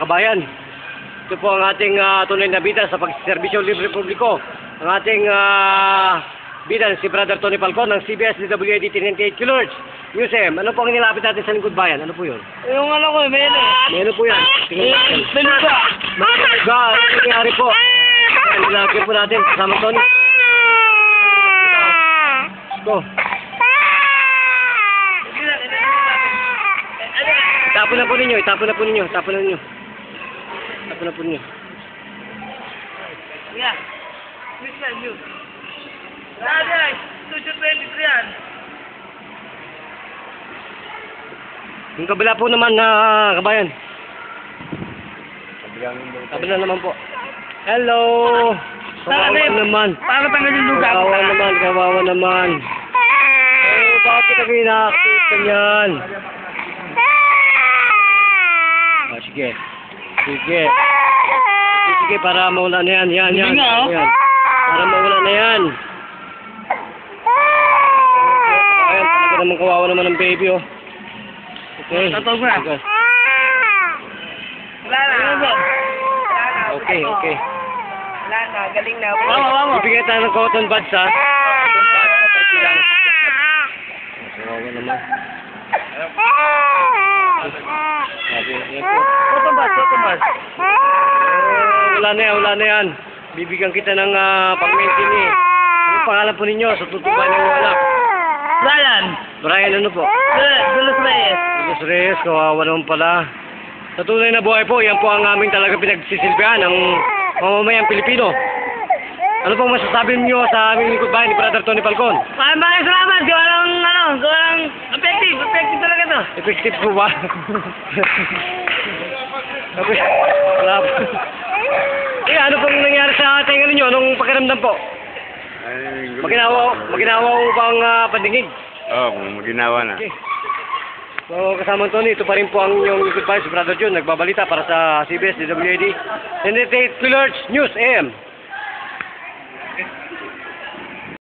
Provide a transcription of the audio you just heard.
kabayan. Ito po ang ating tunay na bida sa pagserbisyo libre publiko. Ang ating bida si Brother Tony Falcon ng CBS DWAD 1098 kHz Museum. Ano po ang nilapit natin sa lingkod bayan? Ano po yun? Yung ano ko, may ano. May ano po yan? Tingnan natin. May lupa. Mga ano nangyari po? Nilapit po natin kasama Tony. Ito. Itapon na po ninyo, itapon na po ninyo, itapon na ninyo. Itapon na po ninyo. Yeah. Which one you? Dad, 223 yan. Yung kabila po naman na kabayan. Kabila naman po. Hello! Kawawa naman. Para tanggal yung lugar. Kawawa naman. Eh, bakit ang hinakita niyan? Oh, sige. Sige. Sige, para mawala na yan. Yan. Para mawala na yan. Ayan, talaga naman kawawa naman ng baby, oh. Okay. Tatawag na. Okay. Wala na. Okay. Wala na, galing na. Wamo. Ibigay tayo ng cotton buds, ha? Kawawa naman. Cotton buds. Wala na yan. Bibigyan kita ng pag-maintain eh. Ano pangalan po ninyo? Sa tutuban ng anak. Brian, ano po? Dulos Reyes. Luis Reyes, kawawa naman pala. Sa tunay na buhay po, yan po ang aming talaga pinagsisilbihan ng mamamayang Pilipino. Ano pong masasabi niyo sa aming lingkod bayan ni Brother Tony Falcon? Maraming salamat. Gawalang effective. Effective talaga to. Effective po ba? Wala po. Ano pong nangyari sa ating ano nyo? Anong pakiramdam po? Maginawa ko pang pandingig. Oo, maginawa na. Okay. So, kasama Tony, ito pa rin po ang inyong lingkod bayan si Brother John. Nagbabalita para sa CBS DWAD 1098 kHz News AM.